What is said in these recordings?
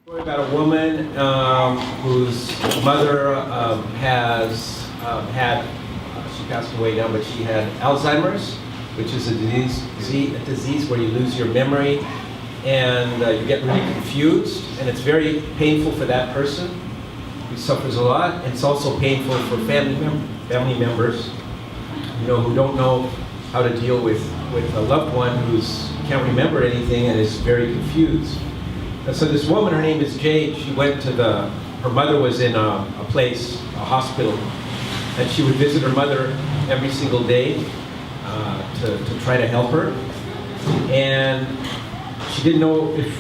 Story about a woman whose mother she passed away now, but she had Alzheimer's, which is a disease where you lose your memory and you get really confused, and it's very painful for that person who suffers a lot. It's also painful for family members, who don't know how to deal with a loved one who can't remember anything and is very confused. And so this woman, her name is Jade, she went to her mother was in a hospital, and she would visit her mother every single day to try to help her. And she didn't know if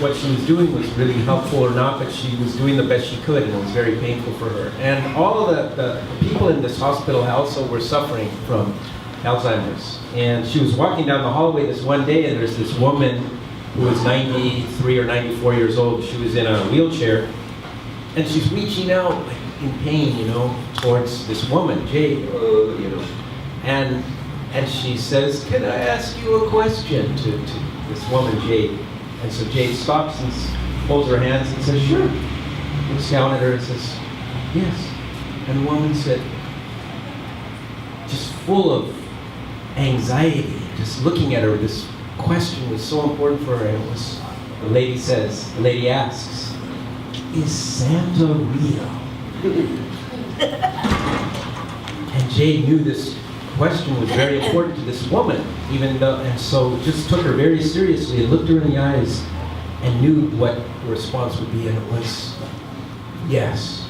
what she was doing was really helpful or not, but she was doing the best she could, and it was very painful for her. And all of the people in this hospital also were suffering from Alzheimer's. And she was walking down the hallway this one day, and there's this woman who was 93 or 94 years old. She was in a wheelchair, and she's reaching out like, in pain, towards this woman, Jade, and she says, "Can I ask you a question?" to this woman, Jade. And so Jade stops and holds her hands and says, "Sure." Looks down at her and says, "Yes." And the woman said, just full of anxiety, just looking at her, this question was so important for her. And it was, the lady asks, "Is Santa real?" And Jade knew this question was very important to this woman, and so just took her very seriously and looked her in the eyes and knew what the response would be, and it was, "Yes,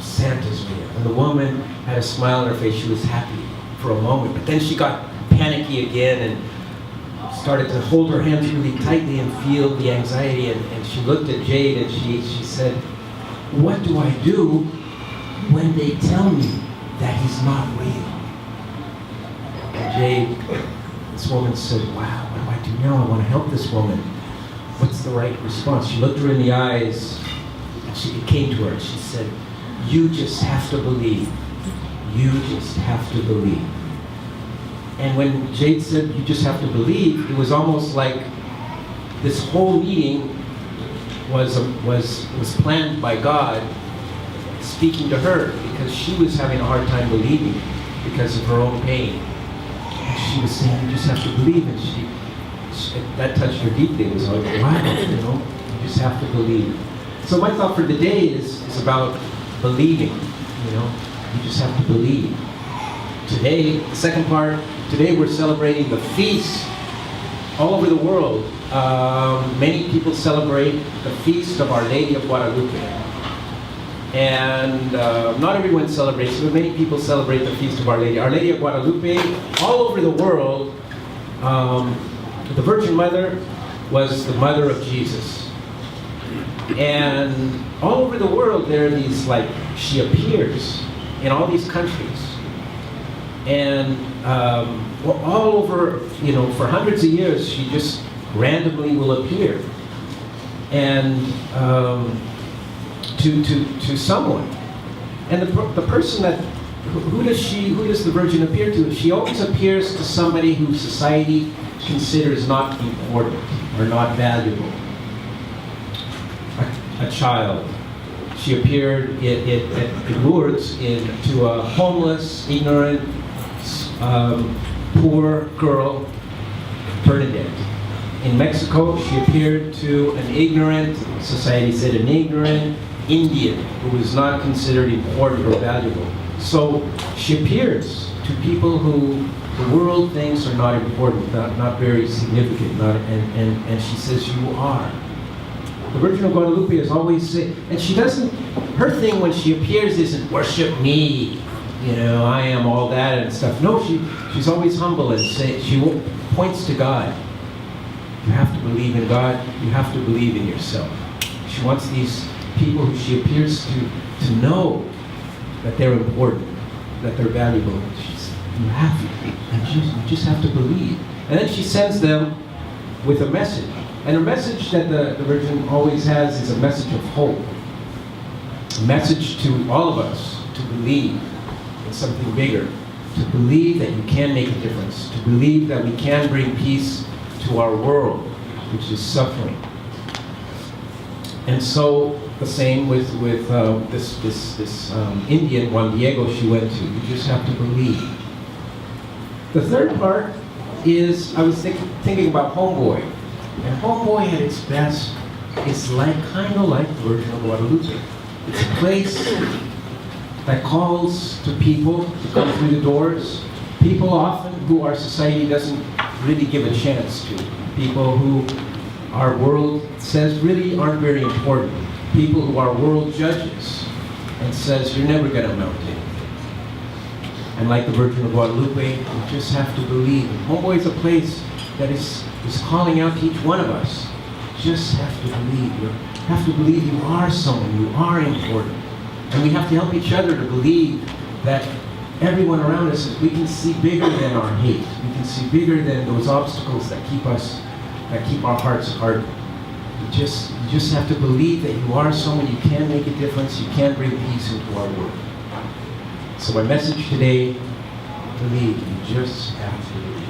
Santa's real." And the woman had a smile on her face. She was happy for a moment, but then she got panicky again and started to hold her hands really tightly and feel the anxiety, and she looked at Jade and she said, "What do I do when they tell me that he's not real?" And Jade, this woman said, "Wow, what do I do now? I want to help this woman. What's the right response?" She looked her in the eyes, and it came to her, and she said, "You just have to believe. You just have to believe." And when Jade said, "You just have to believe," it was almost like this whole meeting was planned by God, speaking to her, because she was having a hard time believing because of her own pain. And she was saying, "You just have to believe," and that touched her deeply. It was like, wow, you just have to believe. So my thought for the day is about believing. You just have to believe. Today, the second part, today we're celebrating the feast all over the world. Many people celebrate the feast of Our Lady of Guadalupe. And not everyone celebrates it, but many people celebrate the feast of Our Lady. Our Lady of Guadalupe, all over the world, the Virgin Mother was the mother of Jesus. And all over the world, there are these, she appears in all these countries. And all over, for hundreds of years, she just randomly will appear. And to someone. And the person who does the Virgin appear to? She always appears to somebody who society considers not important or not valuable. A child. She appeared at Lourdes to a homeless, ignorant, poor girl, Bernadette. In Mexico, she appeared to an ignorant, society said an ignorant Indian who was not considered important or valuable. So she appears to people who the world thinks are not important, not very significant, and she says, "You are." The Virgin of Guadalupe is always saying, and she doesn't, her thing when she appears isn't worship me, I am all that and stuff. No, she's always humble and she points to God. You have to believe in God, you have to believe in yourself. She wants these people who she appears to know that they're important, that they're valuable. She says, "You have to, and you just have to believe." And then she sends them with a message. And a message that the Virgin always has is a message of hope. A message to all of us to believe in something bigger. To believe that you can make a difference. To believe that we can bring peace to our world, which is suffering. And so the same with this Indian, Juan Diego, she went to. You just have to believe. The third part is, I was thinking about Homeboy. And Homeboy at its best is kind of like the Virgin of Guadalupe. It's a place that calls to people to come through the doors. People often who our society doesn't really give a chance to. People who our world says really aren't very important. People who our world judges and says you're never going to amount to anything. And like the Virgin of Guadalupe, you just have to believe. And Homeboy is a place that is calling out to each one of us. You just have to believe. You have to believe you are someone, you are important. And we have to help each other to believe that everyone around us, we can see bigger than our hate. We can see bigger than those obstacles that keep our hearts hard. You just have to believe that you are someone, you can make a difference, you can bring peace into our world. So my message today, believe, you just have to believe.